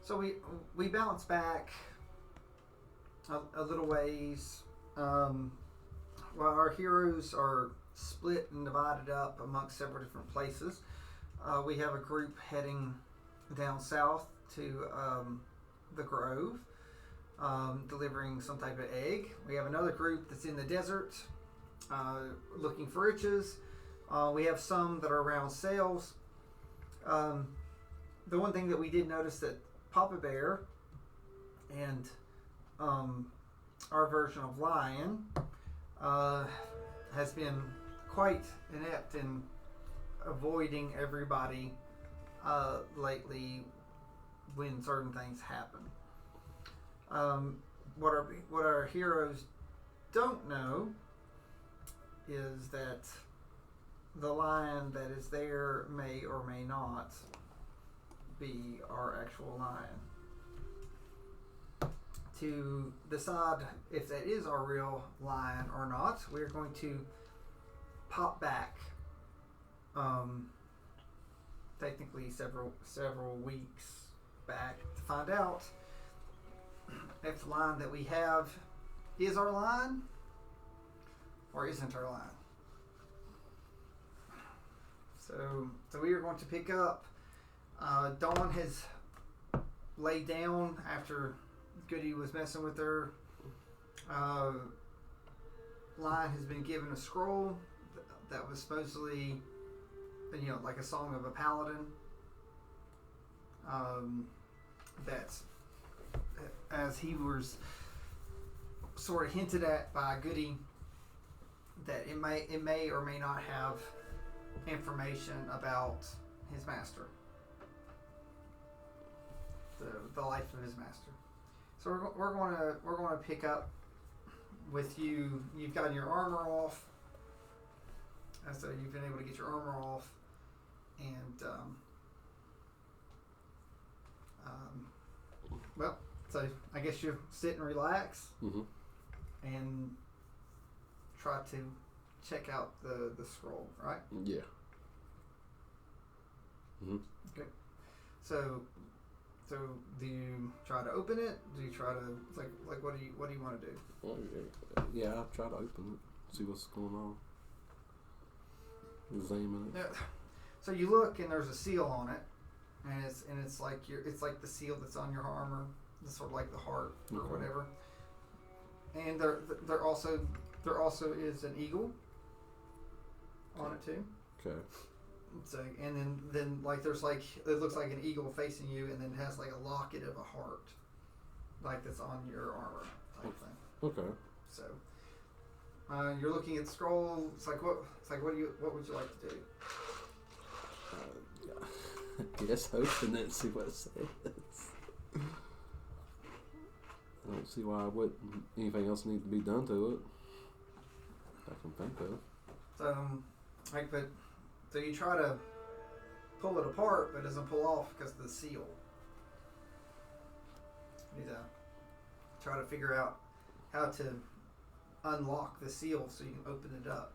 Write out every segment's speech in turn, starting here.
So we bounce back a little ways. While our heroes are split and divided up amongst several different places, we have a group heading down south to the Grove, delivering some type of egg. We have another group that's in the desert, looking for riches. We have some that are around sales. The one thing that we did notice that Papa Bear and our version of Lion has been quite inept in avoiding everybody lately when certain things happen. What our heroes don't know is that the lion that is there may or may not be our actual lion. To decide if that is our real lion or not, we're going to pop back technically several weeks back to find out if the lion that we have is our lion or isn't our lion. So we are going to pick up. Dawn has laid down after Goody was messing with her. Lion has been given a scroll that was supposedly, like a song of a paladin. That, as he was sort of hinted at by Goody, that it may or may not have information about his master, the life of his master. So we're going to pick up with you. You've gotten your armor off, so you've been able to get your armor off, and so I guess you sit and relax, and try to check out the scroll, right? Yeah. Okay. So do you try to open it? Do you try to like what do you want to do? Well, yeah, I'll try to open it, see what's going on. Examine it. Yeah. So you look and there's a seal on it, and it's like the seal that's on your armor, it's sort of like the heart or whatever. And there also is an eagle on it too. Okay. So and then like there's like it looks like an eagle facing you, and then it has like a locket of a heart, like that's on your armor type thing. Okay. So you're looking at the scroll. It's like what would you like to do? I guess open it and see what it says. I don't see why anything else need to be done to it. I can think of. So you try to pull it apart, but it doesn't pull off because of the seal. You need to try to figure out how to unlock the seal so you can open it up.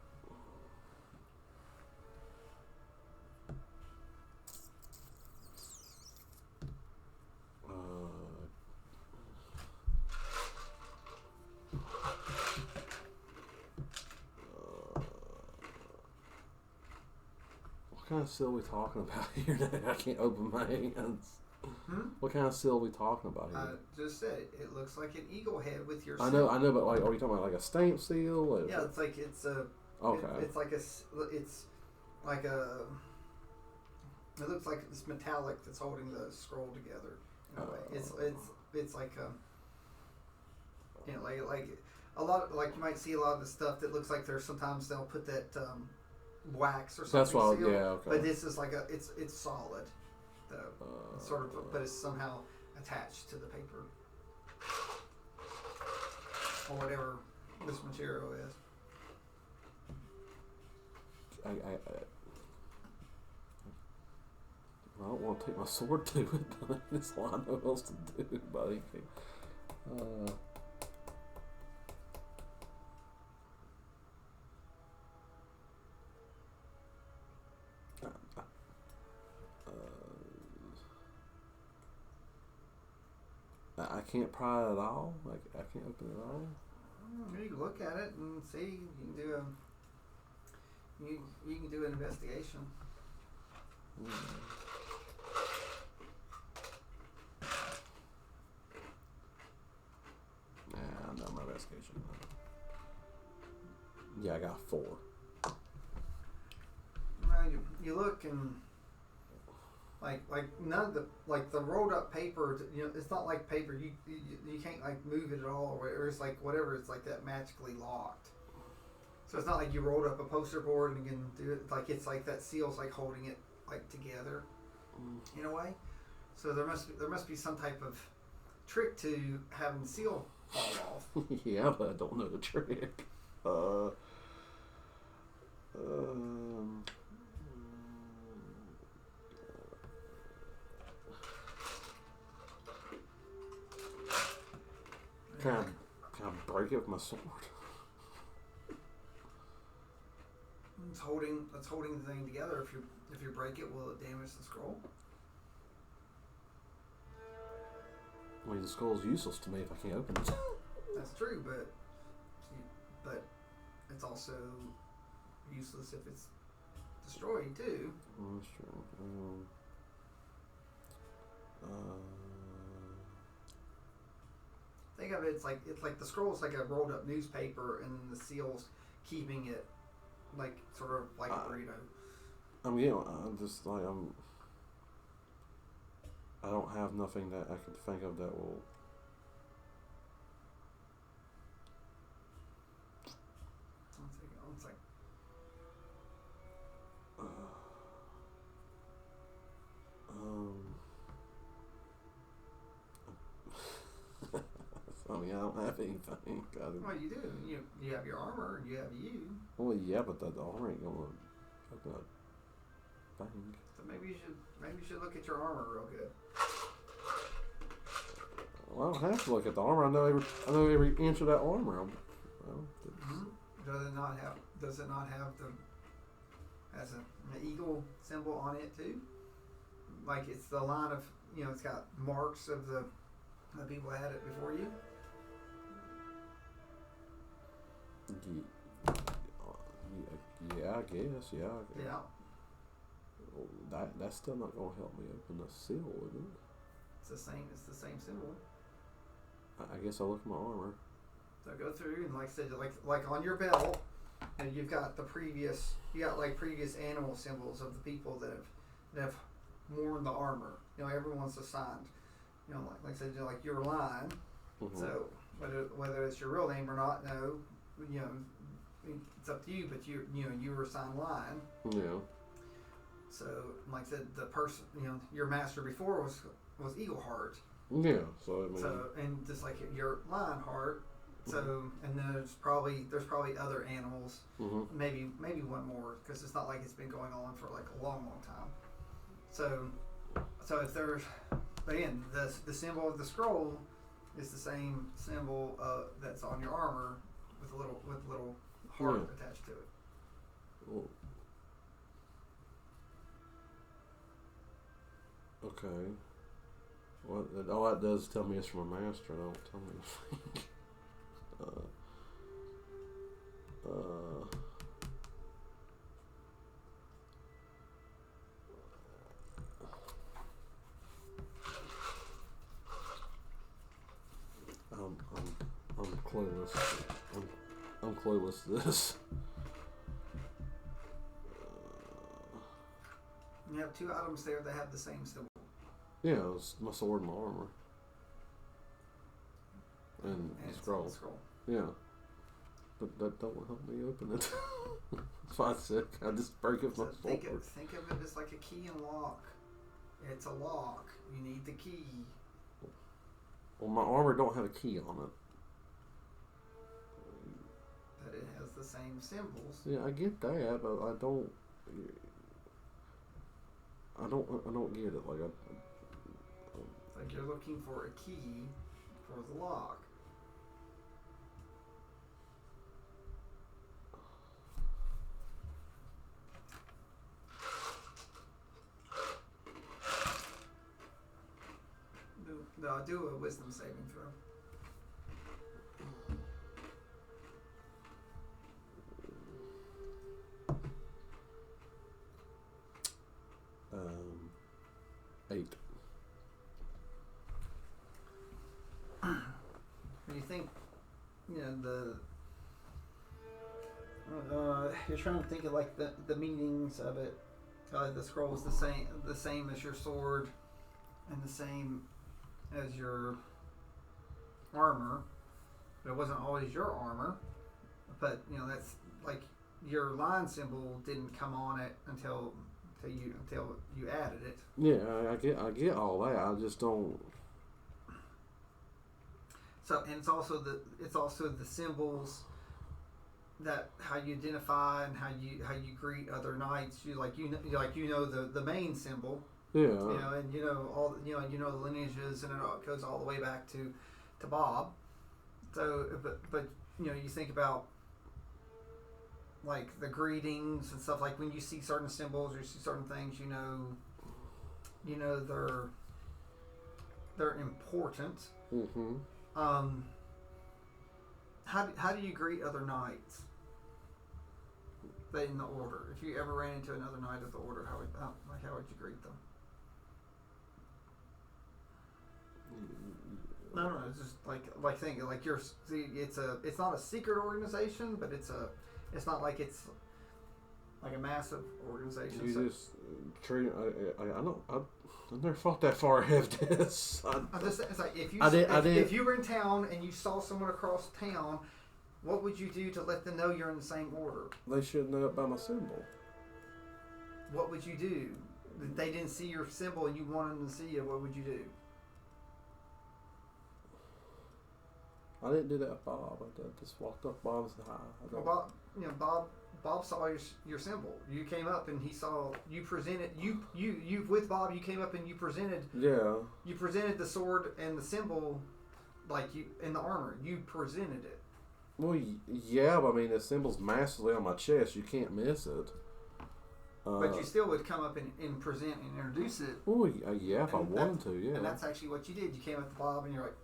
What kind of seal are we talking about here that I can't open my hands? What kind of seal are we talking about here? Just said it looks like an eagle head with your I seal. know, but like, are you talking about like a stamp seal? Yeah, it's a. Okay. It's like a. It looks like it's metallic that's holding the scroll together. In a way. It's like like a lot of, like you might see a lot of the stuff that looks like sometimes they'll put that wax or something. That's why, seal, yeah, okay. But this is like it's solid, though. It's sort of, but it's somehow attached to the paper or whatever this material is. I don't want to take my sword to it, but that's all I know what else to do, buddy. I can't pry it at all. Like I can't open it at all. You can look at it and see. You can do you can do an investigation. Nah, not my investigation. Yeah, I got 4. Well, you look and like none of the rolled up paper. It's not like paper. You can't like move it at all, or it's like whatever. It's like that magically locked. So it's not like you rolled up a poster board and you can do it. Like it's like that seal's like holding it like together in a way. So there must be some type of trick to having the seal fall off. Yeah, but I don't know the trick. Can I break it with my sword? It's holding the thing together. If you break it, will it damage the scroll? I mean, the scroll's useless to me if I can't open it. That's true, but it's also useless if it's destroyed too. That's true. Think of it, it's like the scroll's like a rolled up newspaper, and then the seal's keeping it like sort of like a burrito. I'm just like I don't have nothing that I can think of that will. One second. I don't have anything. Well, you do. You have your armor, and you have you. Well, yeah, but the armor ain't gonna open a thing. So maybe you should look at your armor real good. Well, I don't have to look at the armor. I know every inch of that armor. Does it not have the has an eagle symbol on it too? Like it's the line of it's got marks of the people that had it before you. Yeah, I guess. Yeah. Yeah. Well, that's still not gonna help me open the seal, is it? It's the same symbol. I guess I'll look at my armor. So go through and like I said, like on your belt, and you've got previous animal symbols of the people that have worn the armor. Everyone's assigned. Like I said, like your line. Mm-hmm. So whether it's your real name or not, no, it's up to you. But you were assigned line. Yeah. So like I said, the person, your master before was Eagle Heart. Yeah. So and just like your line heart. So and then there's probably other animals. Mm-hmm. Maybe one more, because it's not like it's been going on for like a long time. So if there's, but again, the symbol of the scroll is the same symbol that's on your armor with a little heart attached to it. Well, okay. Well, all that does is tell me it's from a master. Don't tell me anything. I'm clueless. I'm clueless to this. You have 2 items there that have the same symbol. Yeah, it's my sword and my armor. And the scroll. Yeah. But that don't help me open it. That's why I said I just break it with my sword. Think of it as like a key and lock. It's a lock. You need the key. Well, my armor don't have a key on it. But it has the same symbols. Yeah, I get that, but I don't get it. Like you're looking for a key for the lock. Do a wisdom saving throw. 8. You think, you're trying to think of like the meanings of it. The scroll is the same as your sword, and the same as your armor. But it wasn't always your armor. But that's like your line symbol didn't come on it until you added it. Yeah, I get all that. I just don't. So, and it's also the symbols that how you identify and how you greet other knights. You know the main symbol. Yeah. And all the lineages, and it goes all the way back to Bob. So, but you think about like the greetings and stuff. Like when you see certain symbols or you see certain things, they're important. Mm-hmm. How do you greet other knights in the order? If you ever ran into another knight of the order, how would you greet them? No, it's just like thinking like it's not a secret organization, but it's not like it's like a massive organization. You just treat. I've never fought that far ahead of this. It's like if you were in town and you saw someone across town, what would you do to let them know you're in the same order? They should know it by my symbol. What would you do? If they didn't see your symbol and you wanted them to see it, what would you do? I didn't do that with Bob. I just walked up Bob and said hi. Well, Bob saw your symbol. You came up and he saw you presented you with Bob. You came up and you presented. Yeah. You presented the sword and the symbol, like you in the armor. You presented it. Well, yeah, but I mean the symbol's massively on my chest. You can't miss it. But you still would come up and present and introduce it. Oh yeah, if I wanted to, yeah. And that's actually what you did. You came up to Bob and you're like.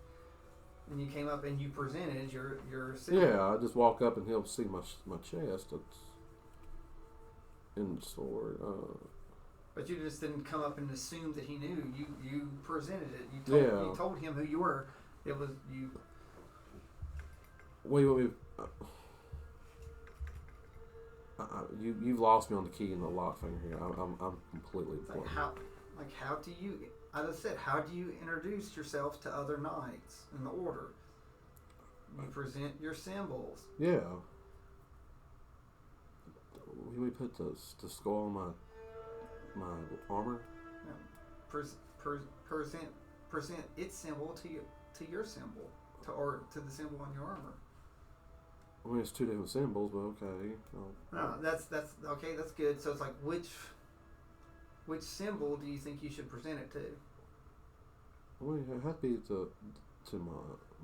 And you came up and you presented your symbol. Yeah, I just walk up and he'll see my chest. It's in the sword. But you just didn't come up and assume that he knew. You presented it. You told him who you were. It was you. Wait. You've lost me on the key and the lock finger here. I'm completely blank. How do you? I just said, how do you introduce yourself to other knights in the order? You present your symbols. Yeah. We put the skull on my armor. Present its symbol to your symbol, or to the symbol on your armor. I mean, it's two different symbols, but okay. No, that's okay. That's good. So it's like which symbol do you think you should present it to? I mean, it had to be to my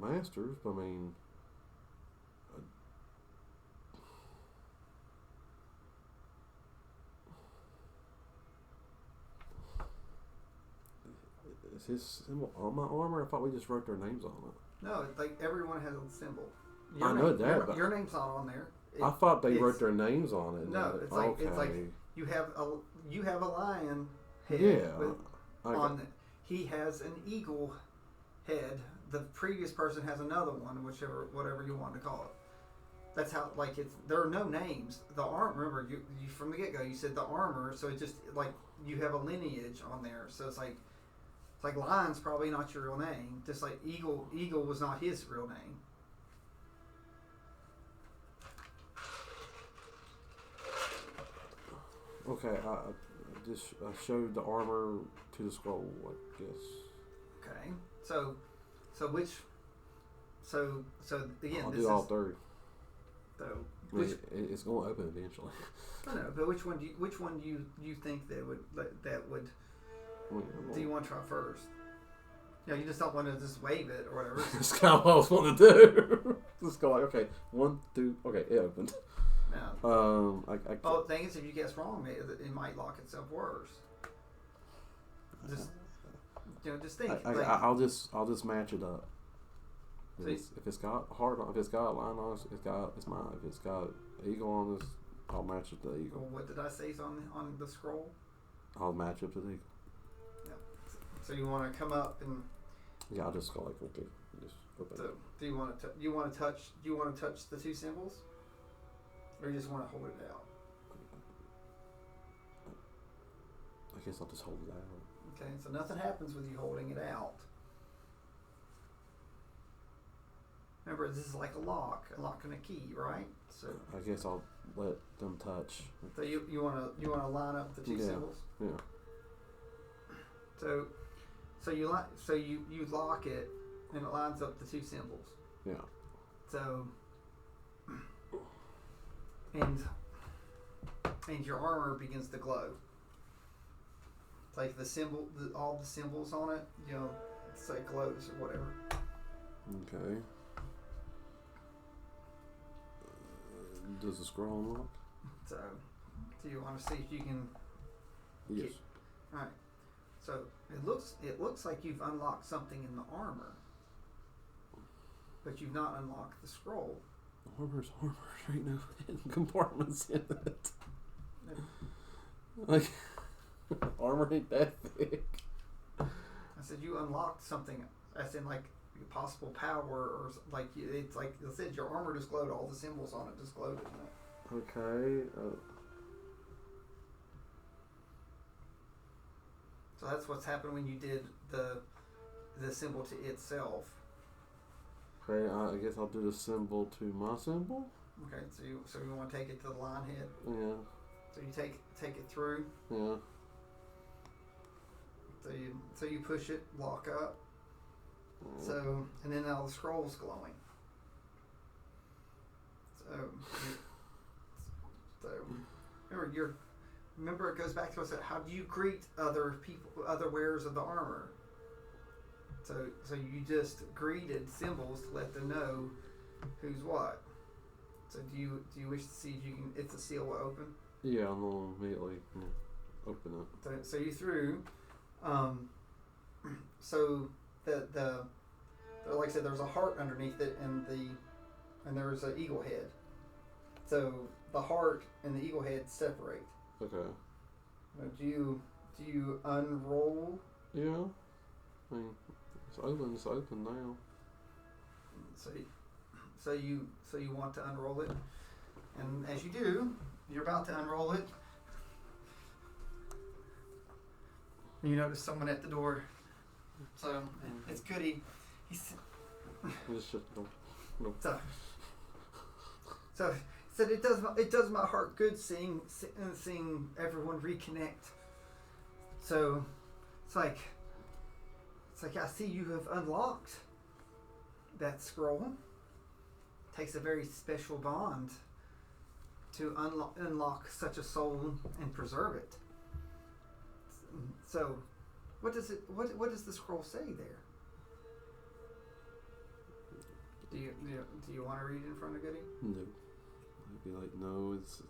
masters, but I mean, is his symbol on my armor? I thought we just wrote their names on it. No, it's like everyone has a symbol. I know that, but your name's not on there. I thought they wrote their names on it. No, it's like you have a lion head. Yeah. He has an eagle head. The previous person has another one, whatever you want to call it. That's how there are no names. The armor. Remember, you from the get go you said the armor, so it just like you have a lineage on there. So it's like lion's probably not your real name. Just like eagle was not his real name. Okay, I just showed the armor to the scroll, I guess. Okay, so again, I'll do all three. So it's going to open eventually. I know, but which one do you think that would? Do you want to try first? You just don't want to just wave it or whatever. That's kind of what I was wanting to do. Just go like, okay, 1, 2, okay, it opened. No. The thing is, if you guess wrong, it might lock itself worse. Just just think. I'll just match it up. So If it's got heart on, if it's got a lion on it, it's mine. If it's got eagle on this, I'll match it to the eagle. Well, what did I say is on the scroll? I'll match it to the eagle. Yeah. So you want to come up and. Yeah, I'll just go like okay, just open So it. do you want to touch the two symbols, or you just want to hold it out? I guess I'll just hold it out. Okay, so nothing happens with you holding it out. Remember, this is like a lock and a key, right? So I guess I'll let them touch. So you want to line up the two symbols. Yeah. So you lock it, and it lines up the two symbols. Yeah. So and your armor begins to glow. Like the symbol, all the symbols on it, it's like glows or whatever. Okay. Does the scroll unlock? So you want to see if you can. Yes. All right. So it looks like you've unlocked something in the armor, but you've not unlocked the scroll. Armor's armor. There ain't no hidden compartments in it. Like armor ain't that thick. I said you unlocked something. As in like possible power, or like it's like I said, your armor just glowed. All the symbols on it just glowed. Okay. So that's what's happened when you did the symbol to itself. Okay, I guess I'll do the symbol to my symbol. Okay, so you want to take it to the line head. Yeah. So you take it through. Yeah. So you push it, lock up. So and then now the scroll's glowing. So remember it goes back to us at how do you greet other people, other wearers of the armor. So you just greeted symbols to let them know who's what. So do you wish to see if you can, if the seal will open? Yeah, I'm gonna immediately open it. So you threw, so the like I said, there's a heart underneath it, and there's an eagle head. So the heart and the eagle head separate. Okay. Now, do you unroll? Yeah. I mean, it's open. It's open now. So you want to unroll it, and as you do, you're about to unroll it. You notice someone at the door. So it's Goody. So he said it does my heart good seeing everyone reconnect. So it's like I see you have unlocked that scroll. It takes a very special bond to unlock such a soul and preserve it. So what does the scroll say there? Do you want to read it in front of Goody? No. I'd be like, no, it's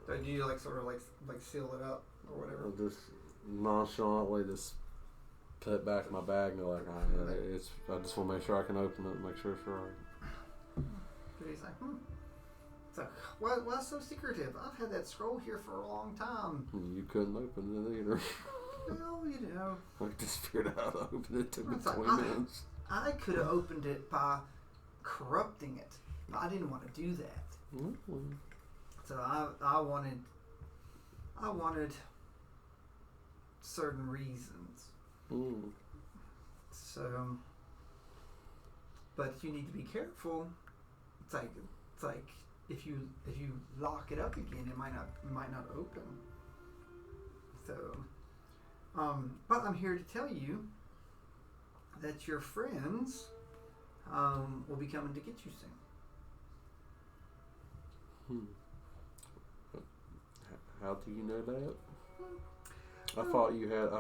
So do you like sort of like seal it up or whatever? I'll just nonchalantly just put it back in my bag and go like, I just want to make sure I can open it and make sure it's right. Goody's like, So why so secretive? I've had that scroll here for a long time. You couldn't open it either. Well, I just figured out how to open it. Took me 20 minutes. I could have opened it by corrupting it, but I didn't want to do that. Mm-hmm. So I wanted certain reasons. Mm. So, but you need to be careful. It's like if you lock it up again, it might not open. So, but I'm here to tell you that your friends will be coming to get you soon. How do you know that? I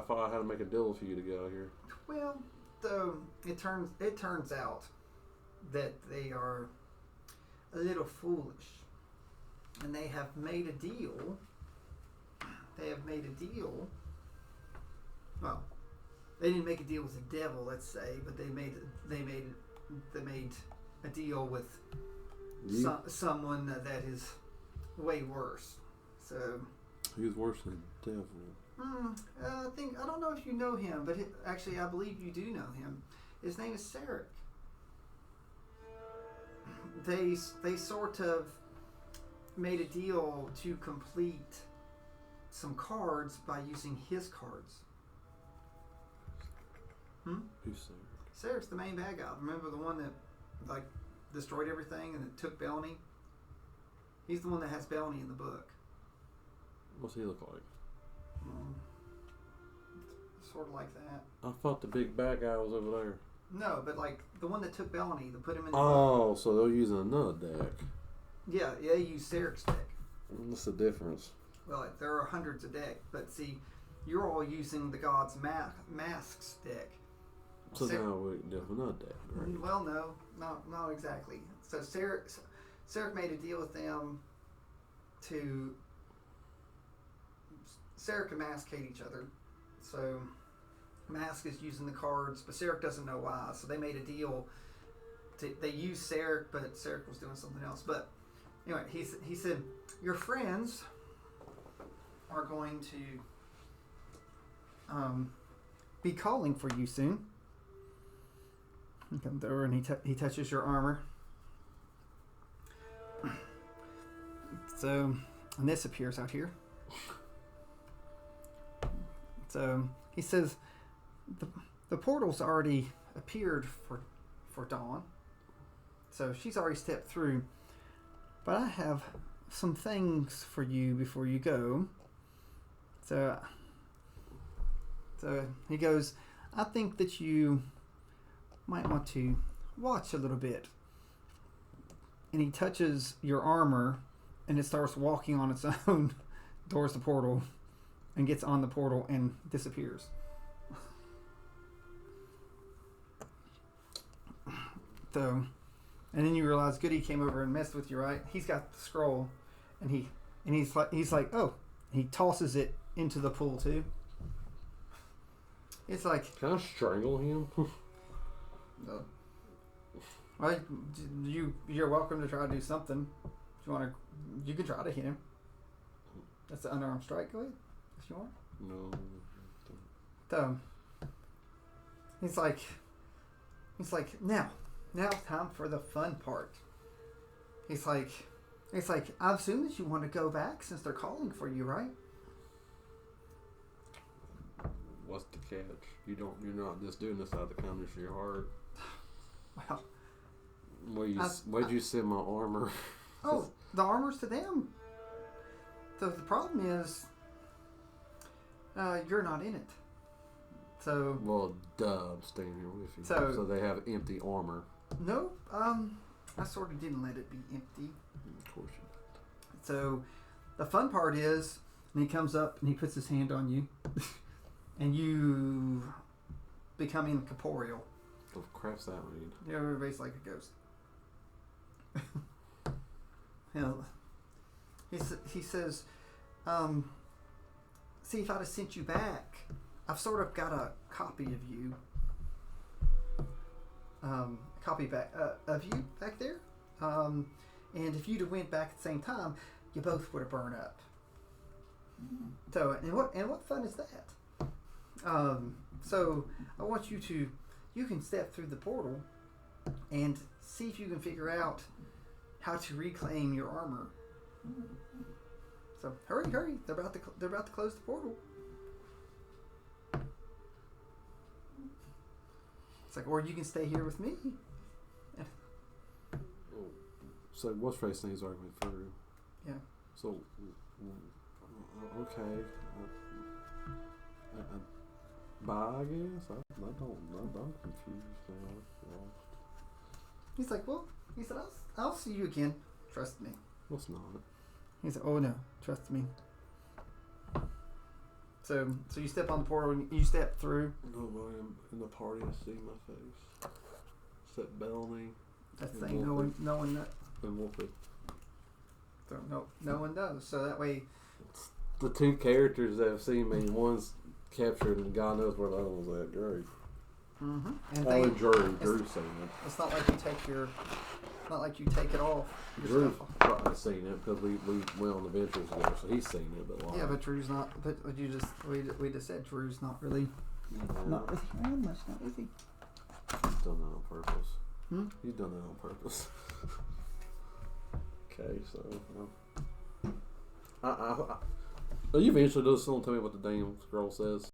thought I had to make a deal for you to get out here. Well, it turns out that they are a little foolish, and they have made a deal. well, they didn't make a deal with the devil, let's say, but they made a deal with someone that is way worse. So he was worse than the devil. I don't know if you know him, but actually I believe you do know him. His name is Sarek. They sort of made a deal to complete some cards by using his cards. Who's Sarek? Sarek's the main bad guy. Remember the one that like destroyed everything and it took Belny? He's the one that has Belny in the book. What's he look like? Sort of like that. I thought the big bad guy was over there. No, but like the one that took Belny to put him in the book. So they're using another deck. Yeah, they use Sarek's deck. What's the difference? Well, there are hundreds of decks, but see, you're all using the God's Masks deck. So now we have another deck, right? Well, no, not exactly. So Sarek made a deal with them to... Sarek and Mask hate each other. So Mask is using the cards, but Sarek doesn't know why. So they made a deal. They used Sarek, but Sarek was doing something else. But anyway, he said, your friends are going to be calling for you soon. He comes over and he touches your armor. So, and this appears out here. So he says, the portal's already appeared for Dawn. So she's already stepped through. But I have some things for you before you go. So he goes, I think that you might want to watch a little bit. And he touches your armor and it starts walking on its own towards the portal and gets on the portal and disappears. So, and then you realize Goody came over and messed with you, right? He's got the scroll, and he's like, oh, he tosses it into the pool too. It's like, can I strangle him? No. Well, you're welcome to try to do something. If you can try to hit him. That's an unarmed strike. Go ahead, if you want. No. So he's like, now time for the fun part. He's like, I assume that you want to go back since they're calling for you, right? What's the catch? You're not just doing this out of the kindness of your heart. Well, where'd you send my armor? Oh, the armor's to them. So the problem is, you're not in it. So. Well, duh, I'm staying here with you. So they have empty armor. No, I sort of didn't let it be empty. Of course you did. So the fun part is, and he comes up and he puts his hand on you, and you become incorporeal. What the crap's that mean? Yeah, everybody's like a ghost. He says, see, if I'd have sent you back, I've sort of got a copy of you. Of you back there. And if you'd have went back at the same time, you both would have burned up. So, and what fun is that? So I want you can step through the portal and see if you can figure out how to reclaim your armor. So hurry! They're about to close the portal. It's like, or you can stay here with me. So what's face things already went through? Yeah. So okay. Bye, I guess. I'm confused now. He's like, well, he said, I'll see you again. Trust me. What's not? He said, oh no, trust me. So you step on the portal and you step through. Nobody in the party has seen my face. Except Bellamy. That's the thing. No one knows. And Wolfie. So no one knows. So that way. The two characters that have seen me, one's captured, and God knows where the other one's at. Great. Mm-hmm. And Oh, Drew's seen it. It's not like you take it off. Drew's probably seen it because we went on adventures together, so he's seen it. But like, yeah, but Drew's not. But we just said Drew's not really not with you around much. Not with you. He's done that on purpose. Hmm? He's done that on purpose. Okay, so I you eventually do someone tell me what the damn scroll says.